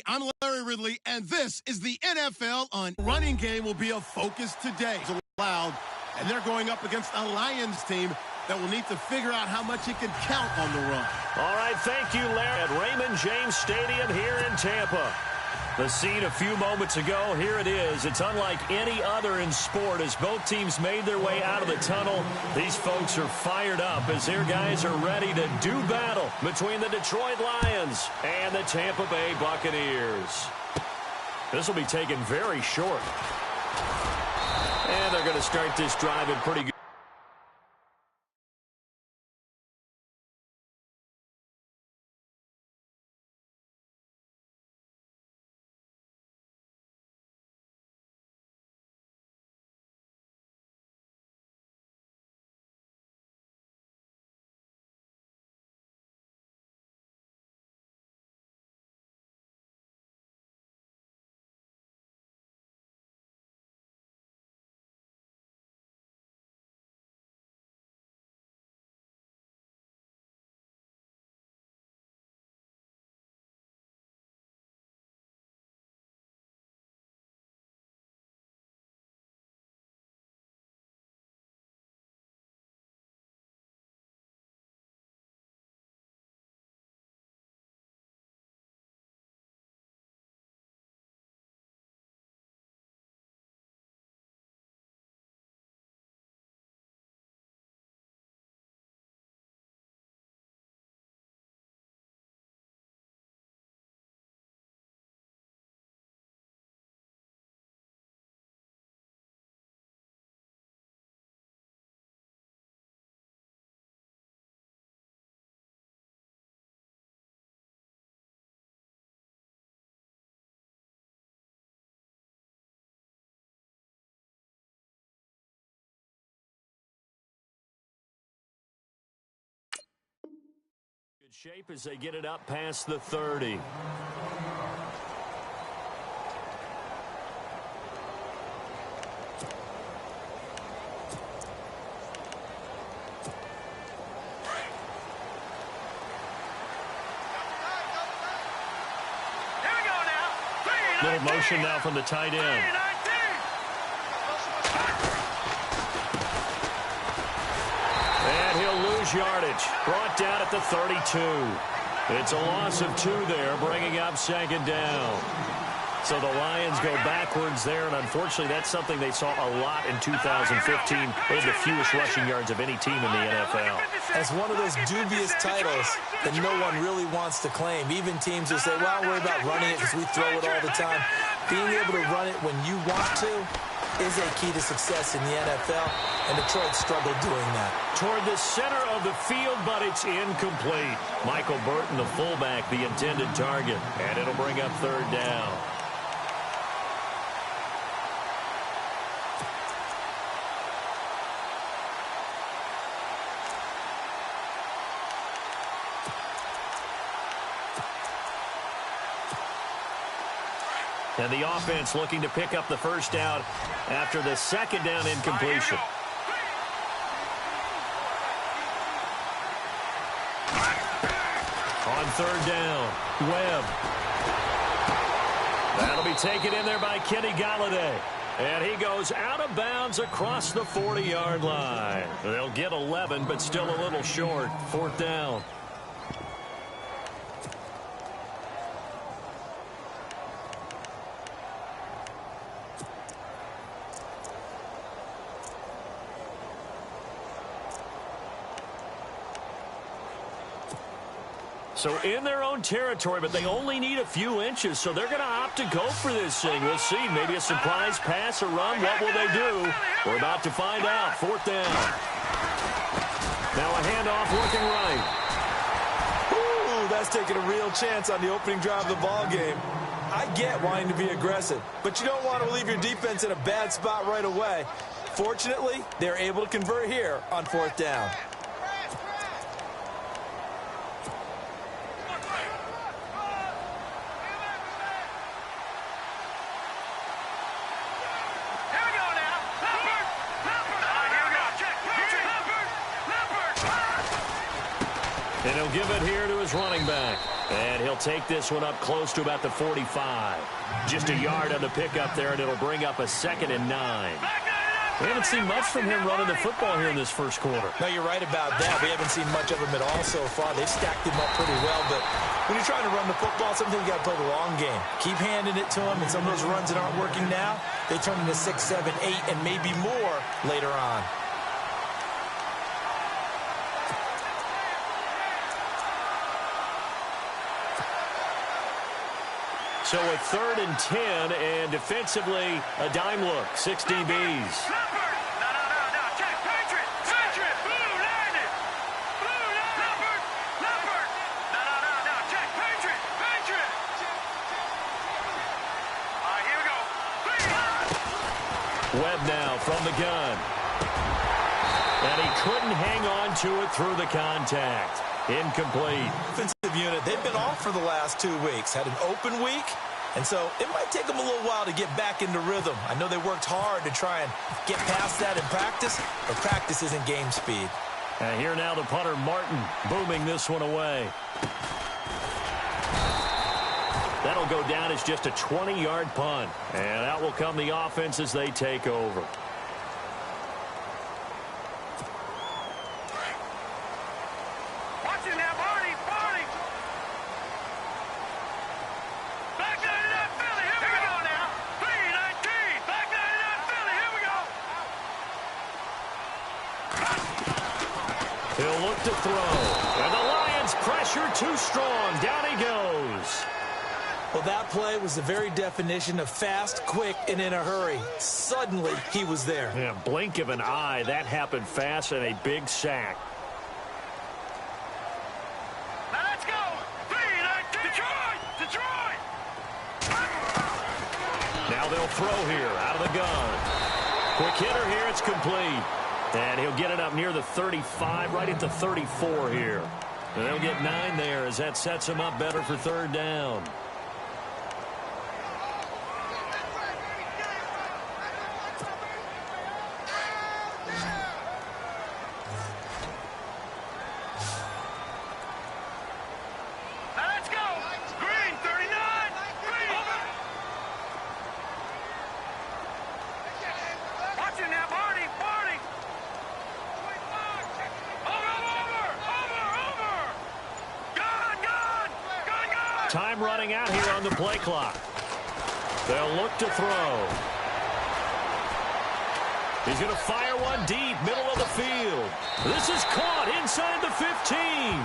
I'm Larry Ridley, and this is the NFL on running game will be a focus today. It's allowed, and they're going up against a Lions team that will need to figure out how much it can count on the run. All right, thank you, Larry. At Raymond James Stadium here in Tampa. The scene a few moments ago, here it is. It's unlike any other in sport as both teams made their way out of the tunnel. These folks are fired up as their guys are ready to do battle between the Detroit Lions and the Tampa Bay Buccaneers. This will be taken very short. And they're going to start this drive in pretty good. Good shape as they get it up past the 30. Little motion now from the tight end. And he'll lose yardage. Brought down at the 32. It's a loss of 2 there, bringing up second down. So the Lions go backwards there, and unfortunately that's something they saw a lot in 2015. They had the fewest rushing yards of any team in the NFL. That's one of those dubious titles that no one really wants to claim. Even teams will say, well, I'll worry about running it because we throw it all the time. Being able to run it when you want to is a key to success in the NFL, and Detroit struggled doing that. Toward the center of the field, but it's incomplete. Michael Burton, the fullback, the intended target, and it'll bring up third down. And the offense looking to pick up the first down after the second down incompletion. On third down, Webb. That'll be taken in there by Kenny Golladay. And he goes out of bounds across the 40-yard line. They'll get 11, but still a little short. Fourth down. So in their own territory, but they only need a few inches, so they're going to opt to go for this thing. We'll see. Maybe a surprise pass or run. What will they do? We're about to find out. Fourth down. Now a handoff looking right. Ooh, that's taking a real chance on the opening drive of the ball game. I get wanting to be aggressive, but you don't want to leave your defense in a bad spot right away. Fortunately, they're able to convert here on fourth down. And he'll give it here to his running back. And he'll take this one up close to about the 45. Just a yard on the pickup there, and it'll bring up a 2nd and 9. We haven't seen much from him running the football here in this first quarter. No, you're right about that. We haven't seen much of him at all so far. They've stacked him up pretty well, but when you're trying to run the football, sometimes you got to play the long game. Keep handing it to him, and some of those runs that aren't working now, they turn into 6, 7, 8, and maybe more later on. So a 3rd and 10, and defensively, a dime look, 6 DBs. Webb now from the gun. And he couldn't hang on to it through the contact. Incomplete. Defensive unit, they've been off for the last 2 weeks. Had an open week, and so it might take them a little while to get back into rhythm. I know they worked hard to try and get past that in practice, but practice isn't game speed. And here now the punter, Martin, booming this one away. That'll go down as just a 20-yard punt. And out will come the offense as they take over. He'll look to throw. And the Lions pressure too strong. Down he goes. Well, that play was the very definition of fast, quick, and in a hurry. Suddenly, he was there. Yeah, blink of an eye. That happened fast and a big sack. Now let's go. Detroit. Now they'll throw here out of the gun. Quick hitter here. It's complete. And he'll get it up near the 35, right at the 34 here. And they'll get 9 there as that sets him up better for 3rd down. Time running out here on the play clock. They'll look to throw. He's going to fire one deep, middle of the field. This is caught inside the 15.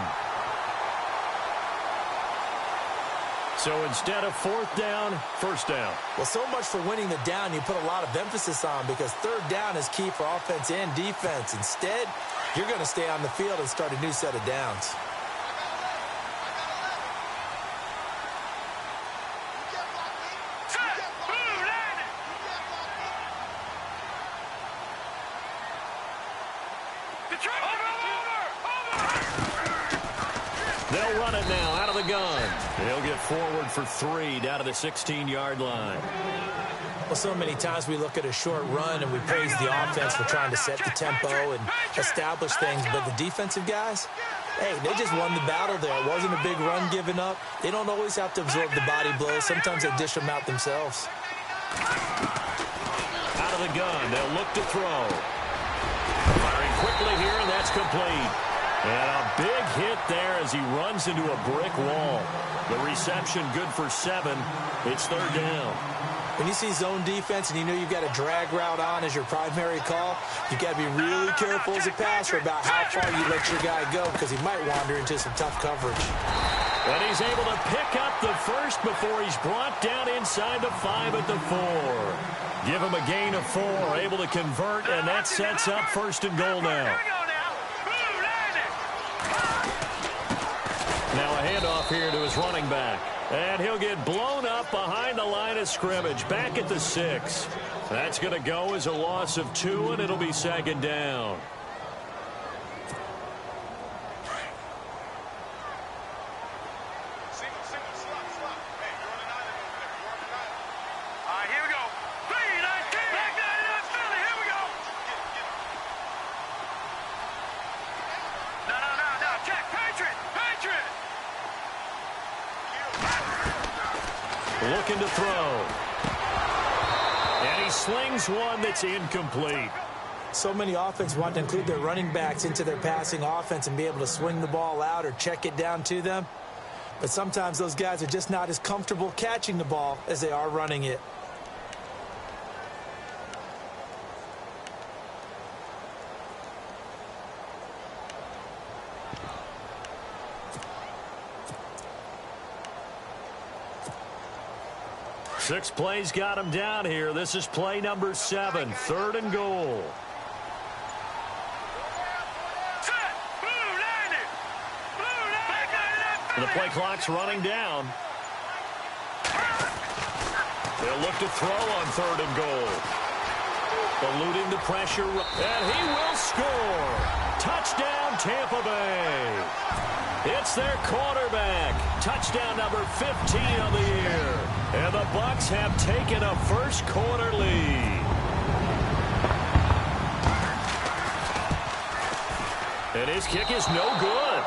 So instead of 4th down, 1st down. Well, so much for winning the down you put a lot of emphasis on, because 3rd down is key for offense and defense. Instead, you're going to stay on the field and start a new set of downs. They'll run it now out of the gun. They'll get forward for 3 down to the 16-yard line. Well, so many times we look at a short run and we praise the offense for trying to set the tempo and establish things, but the defensive guys, hey, they just won the battle there. It wasn't a big run given up. They don't always have to absorb the body blows. Sometimes they dish them out themselves. Out of the gun, they'll look to throw. Firing quickly here, and that's complete. And a big hit there as he runs into a brick wall. The reception good for 7. It's 3rd down. When you see zone defense and you know you've got a drag route on as your primary call, you've got to be really careful as a passer about how far you let your guy go, because he might wander into some tough coverage. And he's able to pick up the first before he's brought down inside the 5 at the 4. Give him a gain of 4, able to convert, and that sets up 1st and goal now. Now a handoff here to his running back. And he'll get blown up behind the line of scrimmage, back at the 6. That's going to go as a loss of 2, and it'll be 2nd down. Looking to throw. And he slings one that's incomplete. So many offenses want to include their running backs into their passing offense and be able to swing the ball out or check it down to them. But sometimes those guys are just not as comfortable catching the ball as they are running it. Six plays got him down here. This is play number 7, 3rd and goal. The play clock's running down. They'll look to throw on 3rd and goal. Eluding the pressure, and he will score. Touchdown, Tampa Bay. It's their quarterback. Touchdown number 15 on the year. And the Bucs have taken a first quarter lead. And his kick is no good.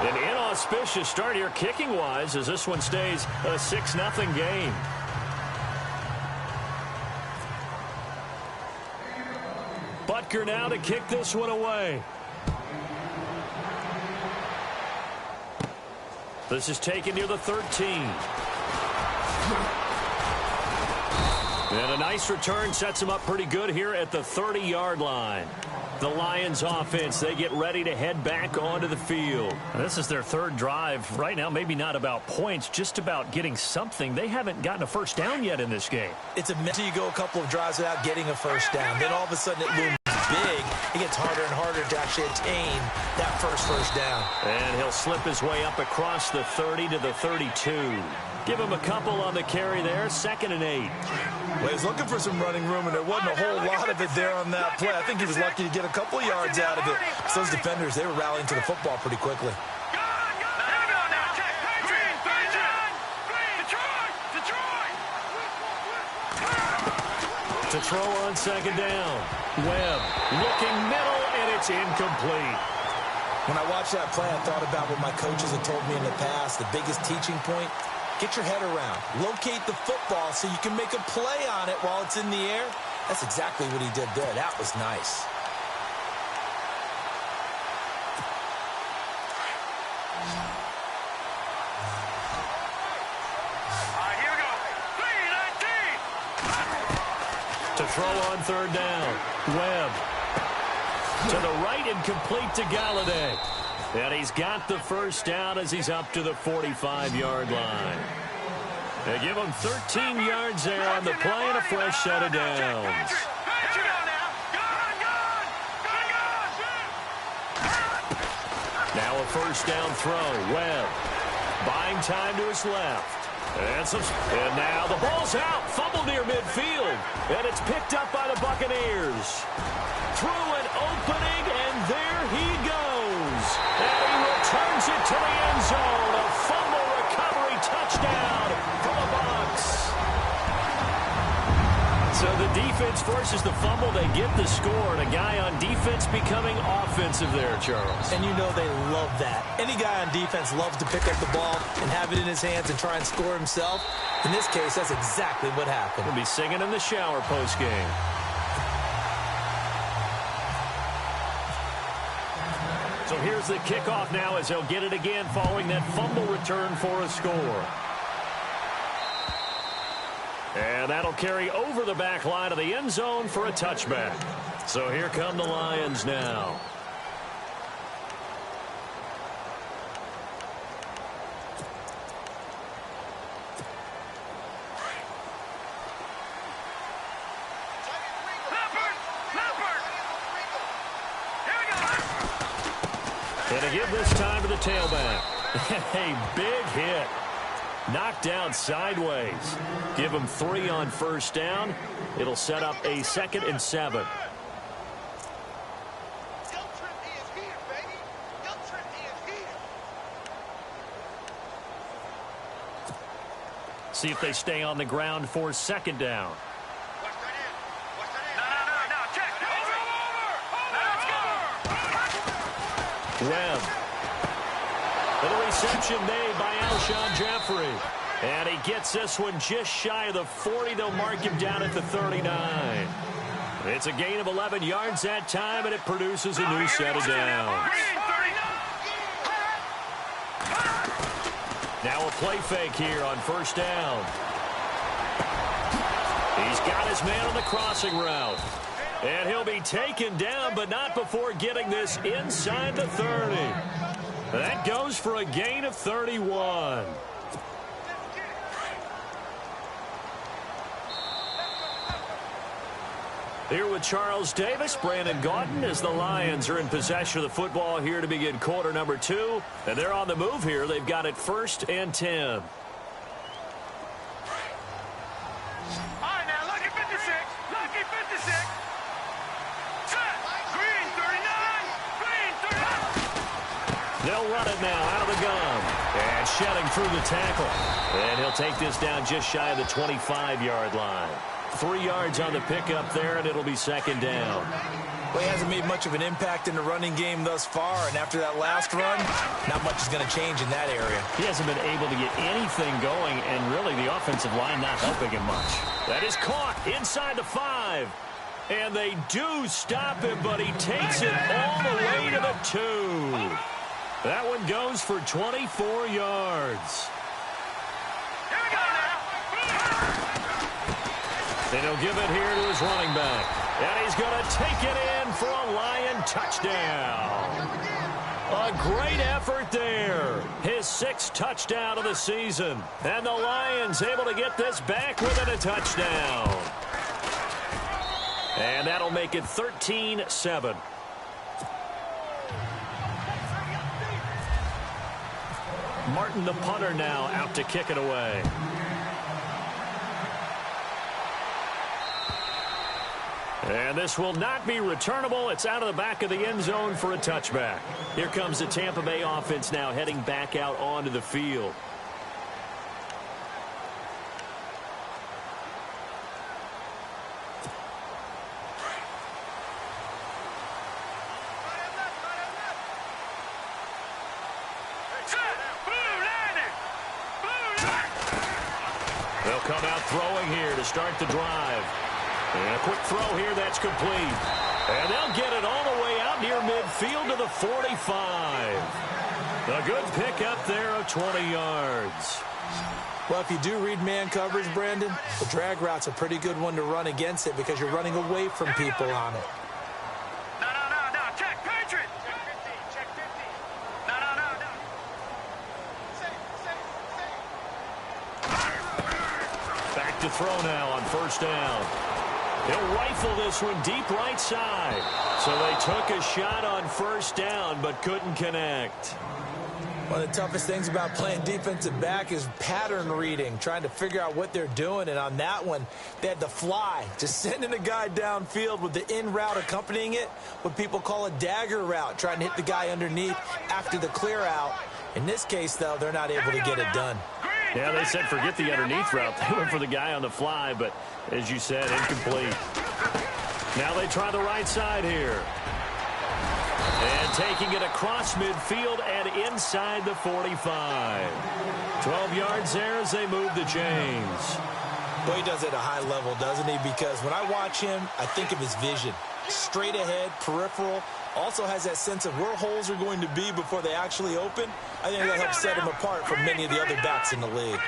An inauspicious start here kicking-wise as this one stays a 6-0 game. Butker now to kick this one away. This is taken near the 13. And a nice return sets him up pretty good here at the 30-yard line. The Lions offense, they get ready to head back onto the field. This is their 3rd drive. Right now, maybe not about points, just about getting something. They haven't gotten a first down yet in this game. It's until you go a couple of drives without getting a first down. Then all of a sudden it looms big. It gets harder and harder to actually attain that first down. And he'll slip his way up across the 30 to the 32. Give him a couple on the carry there, 2nd and 8. Well, he's looking for some running room, and there wasn't a whole lot of it there on that play. I think he was lucky to get a couple of yards out of it. So those defenders, they were rallying to the football pretty quickly. To throw on 2nd down. Webb looking middle, and it's incomplete. When I watched that play, I thought about what my coaches had told me in the past. The biggest teaching point, get your head around. Locate the football so you can make a play on it while it's in the air. That's exactly what he did there. That was nice. To throw on 3rd down. Webb. To the right and complete to Galladay. And he's got the first down as he's up to the 45-yard line. They give him 13 yards there on the play and a fresh set of downs. Now a first down throw. Webb buying time to his left. And now the ball's out. Fumble near midfield. And it's picked up by the Buccaneers. Through an opening, and there he goes. And he returns it to the end zone. A fumble recovery touchdown for the Bucs. So the defense forces the fumble. They get the score. And a guy on defense becoming offensive there, Charles. And you know they love that. Any guy on defense loves to pick up the ball and have it in his hands and try and score himself. In this case, that's exactly what happened. He'll be singing in the shower post-game. So here's the kickoff now as they'll get it again following that fumble return for a score. And that'll carry over the back line of the end zone for a touchback. So here come the Lions now. And to give this time to the tailback. A big hit. Knocked down sideways. Give him 3 on first down. It'll set up a 2nd and 7. See if they stay on the ground for 2nd down. Webb. And the reception made by Alshon Jeffrey. And he gets this one just shy of the 40. They'll mark him down at the 39. It's a gain of 11 yards that time, and it produces a new set of downs. Now a play fake here on first down. He's got his man on the crossing route. And he'll be taken down, but not before getting this inside the 30. That goes for a gain of 31. Here with Charles Davis, Brandon Gaudin, as the Lions are in possession of the football here to begin quarter number 2. And they're on the move here. They've got it 1st and 10. All right, now, lucky 56. Lucky 56. Set. Green 39. Green 39. They'll run it now out of the gun. And shedding through the tackle. And he'll take this down just shy of the 25-yard line. 3 yards on the pickup there, and it'll be 2nd down. Well, he hasn't made much of an impact in the running game thus far, and after that last run, not much is going to change in that area. He hasn't been able to get anything going, and really the offensive line not helping him much. That is caught inside the 5. And they do stop him, but he takes it all the way to the 2. That one goes for 24 yards. And he'll give it here to his running back. And he's going to take it in for a Lion touchdown. A great effort there. His 6th touchdown of the season. And the Lions able to get this back within a touchdown. And that'll make it 13-7. Martin, the punter, now out to kick it away. And this will not be returnable. It's out of the back of the end zone for a touchback. Here comes the Tampa Bay offense now heading back out onto the field. They'll come out throwing here to start the drive. And a quick throw here, that's complete. And they'll get it all the way out near midfield to the 45. A good pickup there of 20 yards. Well, if you do read man coverage, Brandon, the drag route's a pretty good one to run against it because you're running away from people on it. No. Check, Patriot. Check 50. No. Back to throw now on first down. He'll rifle this one deep right side. So they took a shot on first down but couldn't connect. One of the toughest things about playing defensive back is pattern reading, trying to figure out what they're doing. And on that one, they had to fly, just sending a guy downfield with the in route accompanying it, what people call a dagger route, trying to hit the guy underneath after the clear out. In this case, though, they're not able to get it done. Yeah, they said forget the underneath route. They went for the guy on the fly, but as you said, incomplete. Now they try the right side here. And taking it across midfield and inside the 45. 12 yards there as they move the chains. Well, he does it at a high level, doesn't he? Because when I watch him, I think of his vision. Straight ahead, peripheral. Also has that sense of where holes are going to be before they actually open. I think that helps set him apart from many of the other backs in the league.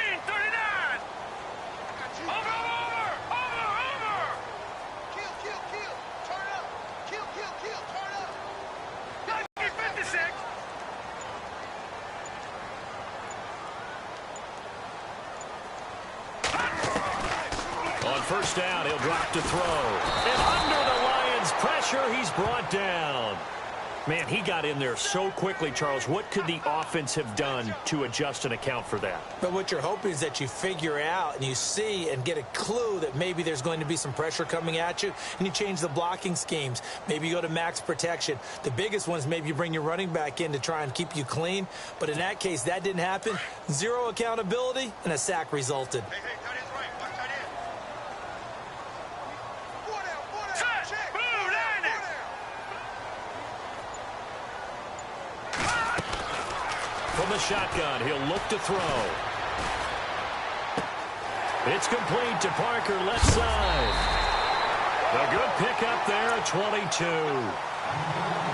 On first down, he'll drop to throw. And under the Lions' pressure, he's brought down. Man, he got in there so quickly, Charles. What could the offense have done to adjust and account for that? But what you're hoping is that you figure out and you see and get a clue that maybe there's going to be some pressure coming at you, and you change the blocking schemes. Maybe you go to max protection. The biggest one is maybe you bring your running back in to try and keep you clean. But in that case, that didn't happen. Zero accountability, and a sack resulted. From the shotgun, he'll look to throw. It's complete to Parker, left side. A good pickup there at 22.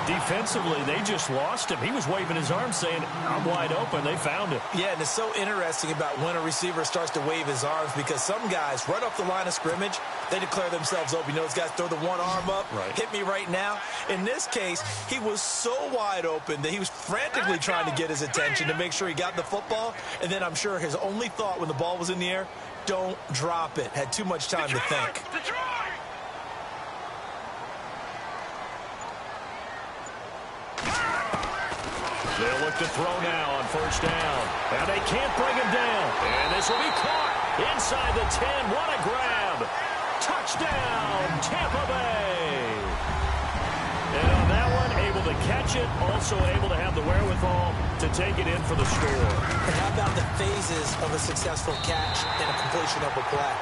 Defensively, they just lost him. He was waving his arms saying, I'm wide open. They found him. Yeah, and it's so interesting about when a receiver starts to wave his arms because some guys, right off the line of scrimmage, they declare themselves open. You know, those guys throw the one arm up, hit me right now. In this case, he was so wide open that he was frantically trying to get his attention to make sure he got the football. And then I'm sure his only thought when the ball was in the air, don't drop it. Had too much time to think. They'll look to throw now on first down. And they can't bring him down. And this will be caught inside the 10. What a grab. Touchdown, Tampa Bay. And on that one, able to catch it, also able to have the wherewithal to take it in for the score. And how about the phases of a successful catch and a completion of a play?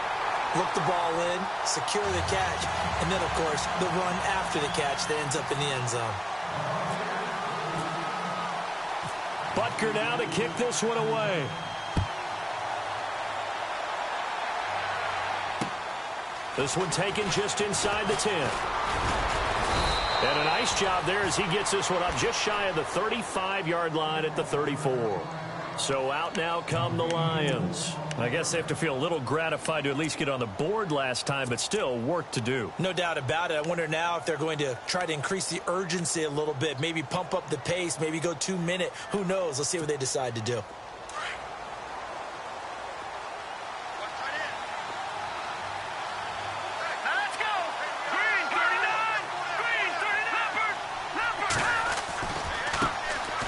Look the ball in, secure the catch, and then, of course, the run after the catch that ends up in the end zone. Butker now to kick this one away. This one taken just inside the 10. And a nice job there as he gets this one up just shy of the 35-yard line at the 34. So out now come the Lions. I guess they have to feel a little gratified to at least get on the board last time, but still work to do. No doubt about it. I wonder now if they're going to try to increase the urgency a little bit, maybe pump up the pace, maybe go 2-minute. Who knows? Let's see what they decide to do.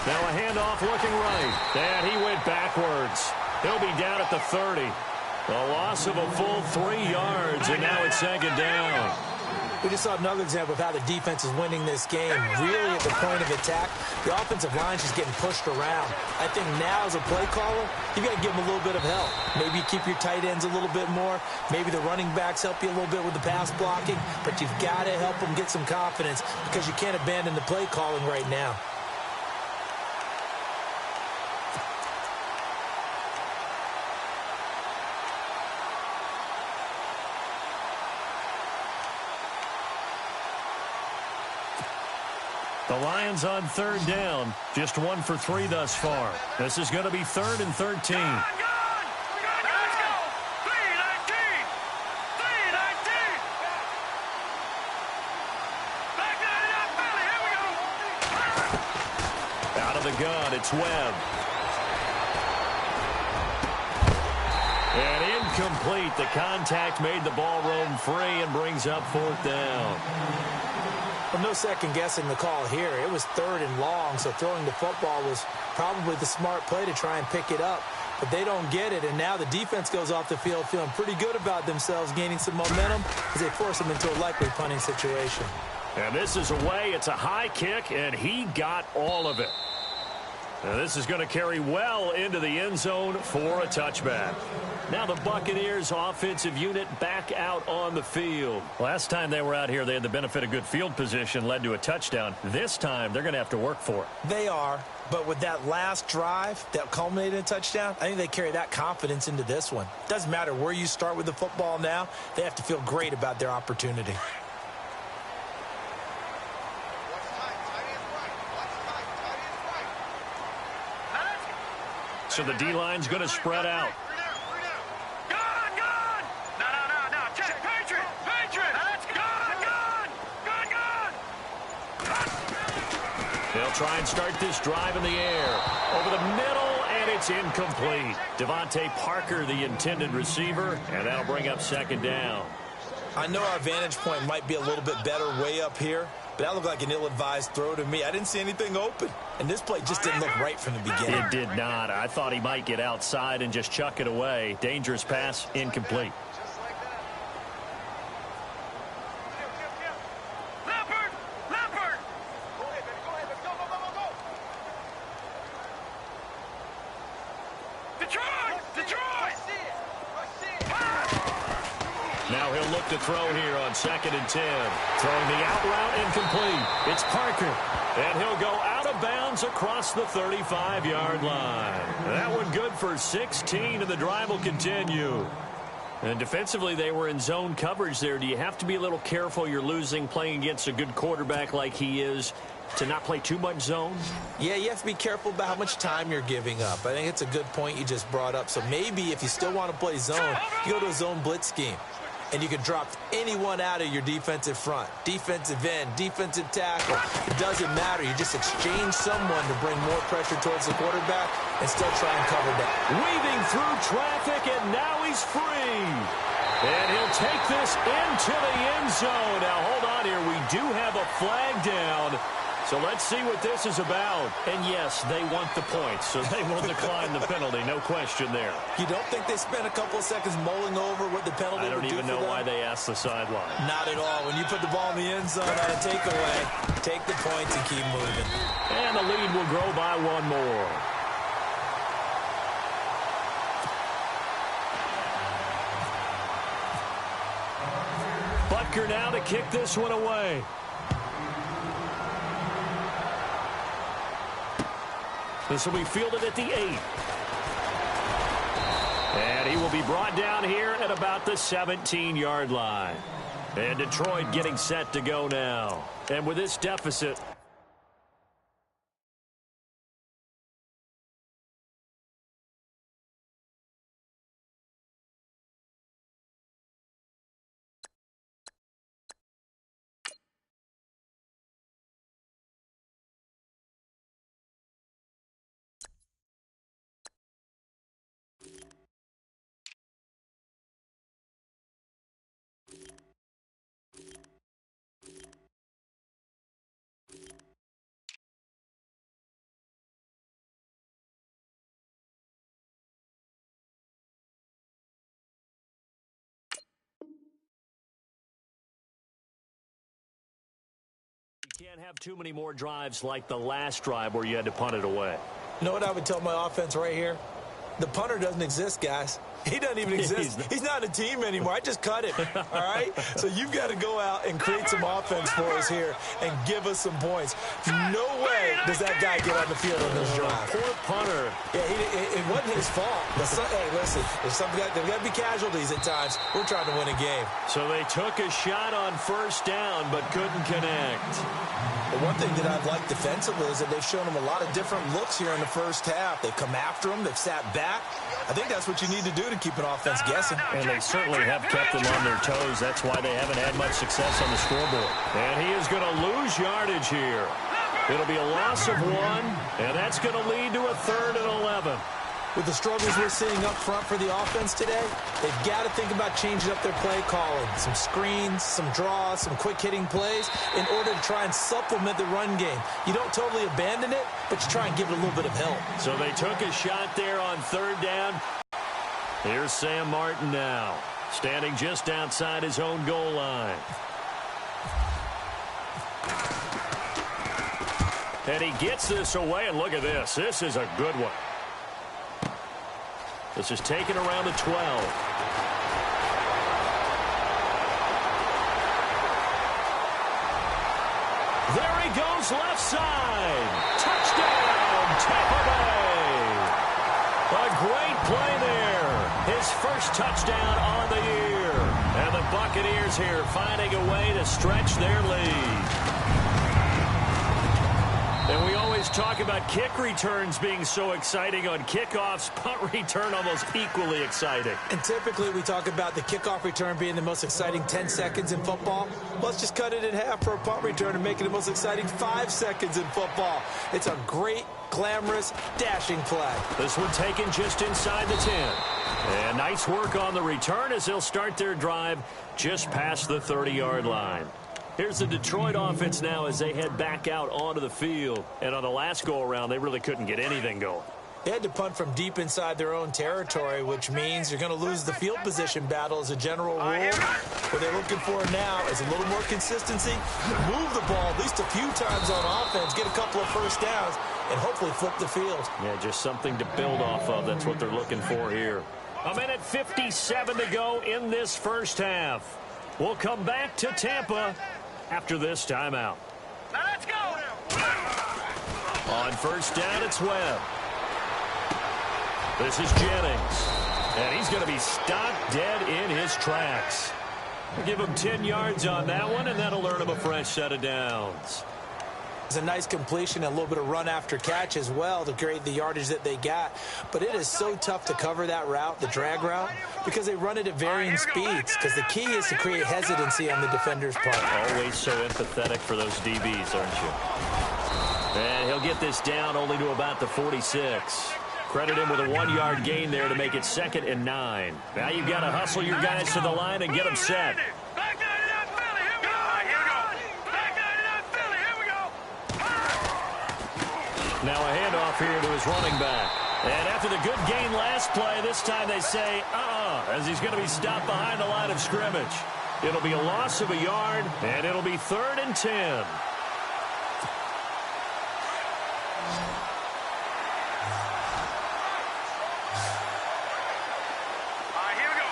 Now a handoff looking right. And he went backwards. He'll be down at the 30. A loss of a full 3 yards, and now it's second down. We just saw another example of how the defense is winning this game. Really at the point of attack, the offensive line's just getting pushed around. I think now as a play caller, you got to give them a little bit of help. Maybe you keep your tight ends a little bit more. Maybe the running backs help you a little bit with the pass blocking. But you've got to help them get some confidence because you can't abandon the play calling right now. The Lions on third down. Just 1 for 3 thus far. This is going to be 3rd and 13. Out of the gun, it's Webb. And incomplete. The contact made the ball roam free and brings up 4th down. Well, no second guessing the call here. It was 3rd and long, so throwing the football was probably the smart play to try and pick it up. But they don't get it, and now the defense goes off the field feeling pretty good about themselves, gaining some momentum as they force them into a likely punting situation. And this is away. It's a high kick, and he got all of it. Now this is going to carry well into the end zone for a touchback. Now the Buccaneers offensive unit back out on the field. Last time they were out here, they had the benefit of good field position, led to a touchdown. This time, they're going to have to work for it. They are, but with that last drive that culminated in a touchdown, I think they carry that confidence into this one. Doesn't matter where you start with the football now, they have to feel great about their opportunity. So the D-line's going to spread out. They'll try and start this drive in the air. Over the middle, and it's incomplete. Devontae Parker, the intended receiver, and that'll bring up 2nd down. I know our vantage point might be a little bit better way up here, but that looked like an ill-advised throw to me. I didn't see anything open, and this play just didn't look right from the beginning. It did not. I thought he might get outside and just chuck it away. Dangerous pass, incomplete. Now he'll look to throw here on 2nd and 10. Throwing the out route incomplete. It's Parker. And he'll go out of bounds across the 35-yard line. That one good for 16, and the drive will continue. And defensively, they were in zone coverage there. Do you have to be a little careful you're losing playing against a good quarterback like he is to not play too much zone? Yeah, you have to be careful about how much time you're giving up. I think it's a good point you just brought up. So maybe if you still want to play zone, you go to a zone blitz scheme. And you can drop anyone out of your defensive front. Defensive end, defensive tackle. It doesn't matter. You just exchange someone to bring more pressure towards the quarterback and still try and cover that. Weaving through traffic, and now he's free. And he'll take this into the end zone. Now, hold on here. We do have a flag down. So let's see what this is about. And yes, they want the points, so they will decline the penalty. No question there. You don't think they spent a couple of seconds mulling over what the penalty would do for them? I don't even know why they asked the sideline. Not at all. When you put the ball in the end zone on a takeaway, take the points and keep moving. And the lead will grow by one more. Butker now to kick this one away. This will be fielded at the 8. And he will be brought down here at about the 17-yard line. And Detroit getting set to go now. And with this deficit, you can't have too many more drives like the last drive where you had to punt it away. You know what I would tell my offense right here? The punter doesn't exist, guys. He doesn't even exist. He's not a team anymore. I just cut it, all right? So you've got to go out and create some offense for us here and give us some points. No way does that guy get on the field on this drive. Poor punter. Yeah, it wasn't his fault. Hey, listen, there's got to be casualties at times. We're trying to win a game. So they took a shot on first down but couldn't connect. The one thing that I've liked defensively is that they've shown them a lot of different looks here in the first half. They've come after them. They've sat back. I think that's what you need to do to keep an offense guessing. And they certainly have kept them on their toes. That's why they haven't had much success on the scoreboard. And he is going to lose yardage here. It'll be a loss of 1, and that's going to lead to a 3rd and 11. With the struggles we're seeing up front for the offense today, they've got to think about changing up their play calling. Some screens, some draws, some quick-hitting plays in order to try and supplement the run game. You don't totally abandon it, but you try and give it a little bit of help. So they took a shot there on 3rd down. Here's Sam Martin now, standing just outside his own goal line. And he gets this away, and look at this. This is a good one. This is taken around the 12. There he goes, left side. Touchdown, Tampa Bay. A great play there. His first touchdown on the year. And the Buccaneers here finding a way to stretch their lead. And we always talk about kick returns being so exciting on kickoffs. Punt return almost equally exciting. And typically we talk about the kickoff return being the most exciting 10 seconds in football. Let's just cut it in half for a punt return and make it the most exciting 5 seconds in football. It's a great, glamorous, dashing play. This one taken just inside the 10. And nice work on the return as they'll start their drive just past the 30-yard line. Here's the Detroit offense now as they head back out onto the field. And on the last go-around, they really couldn't get anything going. They had to punt from deep inside their own territory, which means you're going to lose the field position battle as a general rule. What they're looking for now is a little more consistency, move the ball at least a few times on offense, get a couple of first downs, and hopefully flip the field. Yeah, just something to build off of. That's what they're looking for here. 1:57 to go in this first half. We'll come back to Tampa after this timeout. Now let's go. On first down, it's Webb. This is Jennings. And he's going to be stopped dead in his his tracks. Give him 10 yards on that one, and that'll earn him a fresh set of downs. It's a nice completion, a little bit of run after catch as well to create the yardage that they got. But it is so tough to cover that route, the drag route, because they run it at varying speeds. Because the key is to create hesitancy on the defender's part. Always so empathetic for those DBs, aren't you? And he'll get this down only to about the 46. Credit him with a 1-yard gain there to make it 2nd and 9. Now you've got to hustle your guys to the line and get them set. Now a handoff here to his running back. And after the good gain last play, this time they say, as he's going to be stopped behind the line of scrimmage. It'll be a loss of a yard, and it'll be 3rd and 10. Here we go.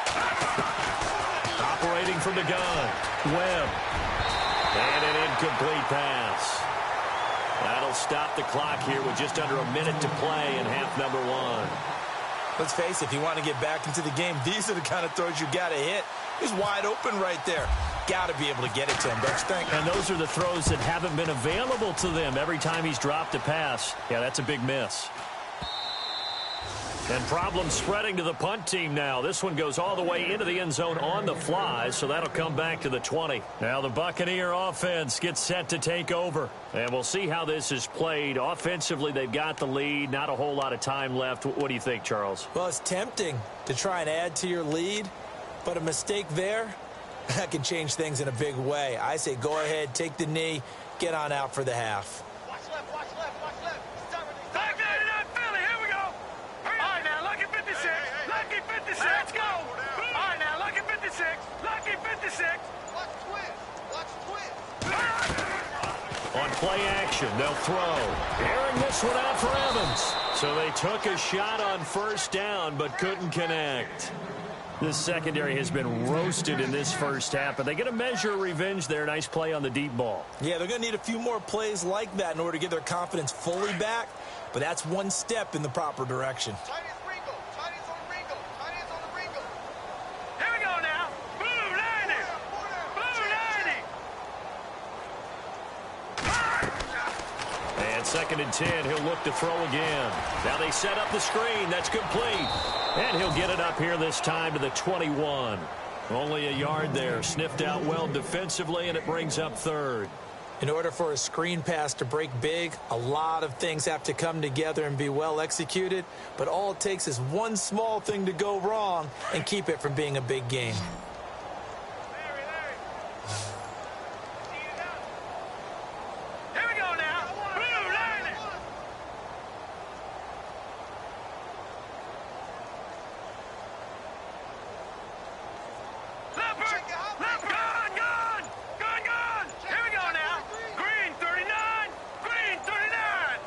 Operating from the gun, Webb. And an incomplete pass. That'll stop the clock here with just under a minute to play in half number 1. Let's face it, if you want to get back into the game, these are the kind of throws you got to hit. He's wide open right there. Got to be able to get it to him, don't you think? And those are the throws that haven't been available to them every time he's dropped a pass. Yeah, that's a big miss. And problems spreading to the punt team now. This one goes all the way into the end zone on the fly, so that'll come back to the 20. Now the Buccaneer offense gets set to take over. And we'll see how this is played. Offensively, they've got the lead. Not a whole lot of time left. What do you think, Charles? Well, it's tempting to try and add to your lead, but a mistake there, that can change things in a big way. I say go ahead, take the knee, get on out for the half. Watch left, watch left, watch left. Back 99 Philly, here we go. All right, now, lucky 56, lucky 56. Let's go. All right, now, lucky 56, lucky 56. Watch twist, watch twist. On play action, they'll throw. Airing this one out for Evans. So they took a shot on 1st down, but couldn't connect. This secondary has been roasted in this first half, but they get a measure of revenge there. Nice play on the deep ball. Yeah, they're going to need a few more plays like that in order to get their confidence fully back, but that's one step in the proper direction. Tight is Ringo, tight is on Ringo, tight is on the Ringo. Here we go now. Blue 90, blue 90. And 2nd and 10, he'll look to throw again. Now they set up the screen. That's complete. And he'll get it up here this time to the 21. Only a yard there. Sniffed out well defensively, and it brings up 3rd. In order for a screen pass to break big, a lot of things have to come together and be well executed. But all it takes is one small thing to go wrong and keep it from being a big game. Here we go now. Blue 90. Leopard, gun. Here we go now. Green 39, green 39.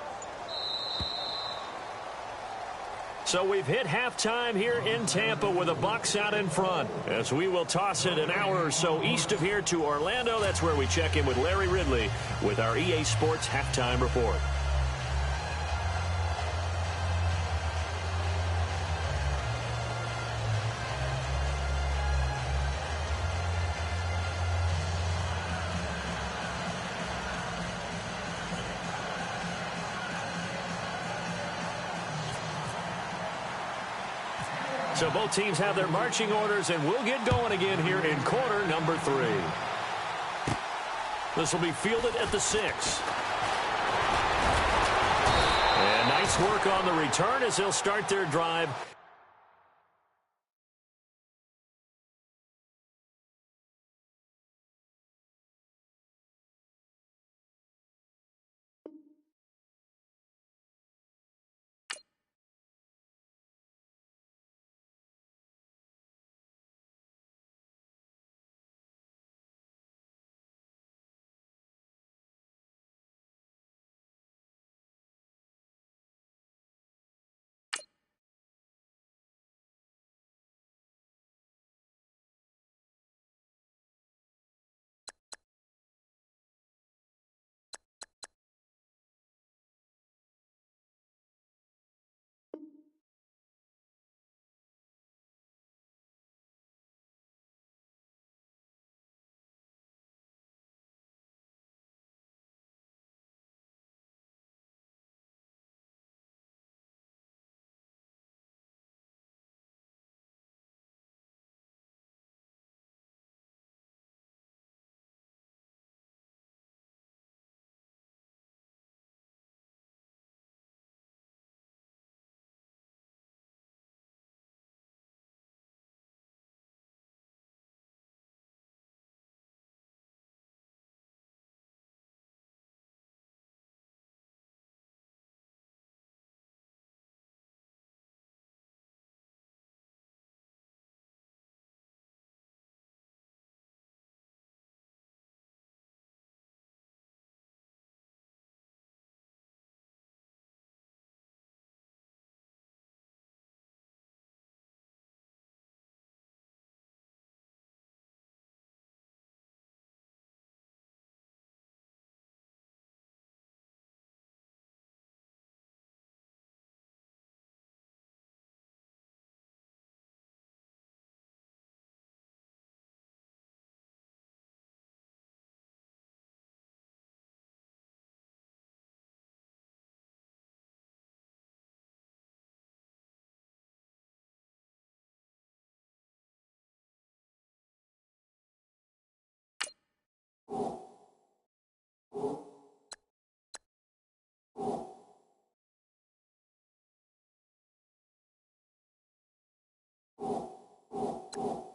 So we've hit halftime here in Tampa with the Bucs out in front. As we will toss it an hour or so east of here to Orlando. That's where we check in with Larry Ridley with our EA Sports Halftime Report. So both teams have their marching orders, and we'll get going again here in quarter number 3. This will be fielded at the 6. And nice work on the return as they'll start their drive. it.